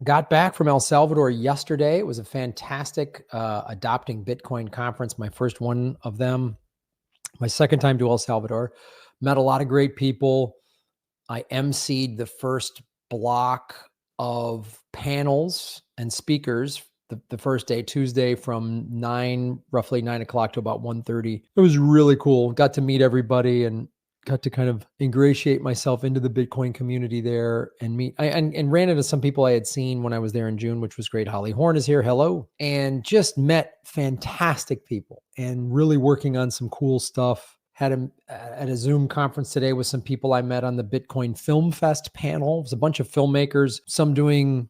Got back from El Salvador yesterday. It was a fantastic adopting Bitcoin conference, my first one of them, my second time to El Salvador. Met a lot of great people. I emceed the first block of panels and speakers the first day, Tuesday, from roughly 9 o'clock to about 1:30. It was really cool. Got to meet everybody and got to kind of ingratiate myself into the Bitcoin community there and and ran into some people I had seen when I was there in June, which was great. Holly Horn is here. Hello. And just met fantastic people and really working on some cool stuff. Had at a Zoom conference today with some people I met on the Bitcoin Film Fest panel. It was a bunch of filmmakers, some doing,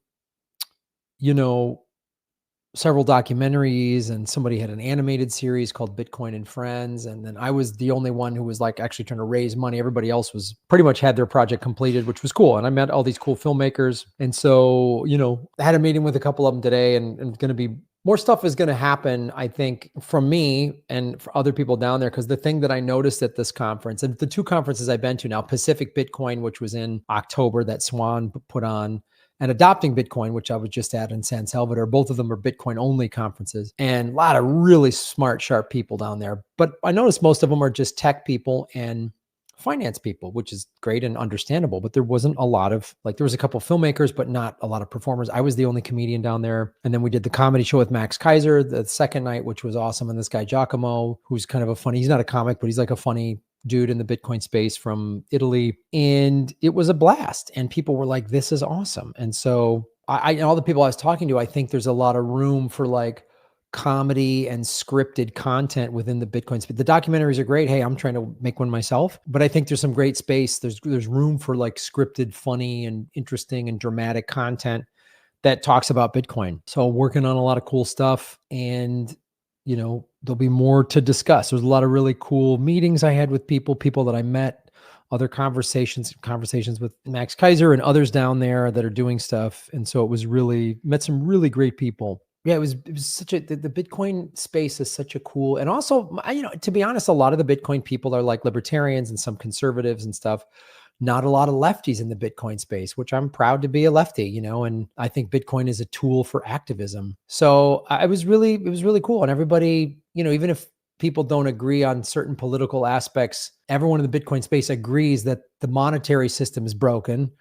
several documentaries, and somebody had an animated series called Bitcoin and Friends. And then I was the only one who was like actually trying to raise money. Everybody else was pretty much had their project completed, which was cool. And I met all these cool filmmakers. And so, I had a meeting with a couple of them today, and going to be more stuff is going to happen, I think, from me and for other people down there. Because the thing that I noticed at this conference, and the two conferences I've been to now, Pacific Bitcoin, which was in October that Swan put on, and Adopting Bitcoin, which I was just at in San Salvador. Both of them are Bitcoin only conferences, and a lot of really smart, sharp people down there. But I noticed most of them are just tech people and finance people, which is great and understandable. But there wasn't a lot of, there was a couple of filmmakers, but not a lot of performers. I was the only comedian down there. And then we did the comedy show with Max Kaiser the second night, which was awesome. And this guy, Giacomo, who's kind of he's not a comic, but he's like a funny dude in the Bitcoin space from Italy. And it was a blast. And people were like, this is awesome. And so all the people I was talking to, I think there's a lot of room for comedy and scripted content within the Bitcoin space. The documentaries are great. Hey, I'm trying to make one myself, but I think there's some great space. There's room for scripted, funny and interesting and dramatic content that talks about Bitcoin. So working on a lot of cool stuff, and there'll be more to discuss. There's a lot of really cool meetings I had with people that I met, other conversations with Max Kaiser and others down there that are doing stuff. And so it was met some really great people. Yeah, it was such the Bitcoin space is such a cool, and also, to be honest, a lot of the Bitcoin people are libertarians and some conservatives and stuff. Not a lot of lefties in the Bitcoin space, which I'm proud to be a lefty, and I think Bitcoin is a tool for activism. So it was really cool. And everybody, even if people don't agree on certain political aspects, everyone in the Bitcoin space agrees that the monetary system is broken.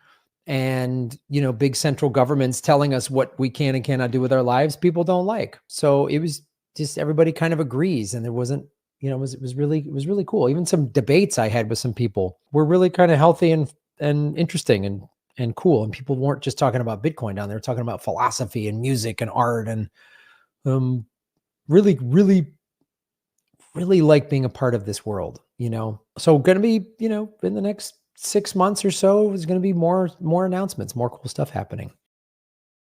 And, big central governments telling us what we can and cannot do with our lives, people don't like. So it was just, everybody kind of agrees. And there wasn't, it was really cool. Even some debates I had with some people were really kind of healthy and interesting and cool. And people weren't just talking about Bitcoin down there, talking about philosophy and music and art, and really like being a part of this world, So going to be, in the next 6 months or so, is going to be more announcements, more cool stuff happening.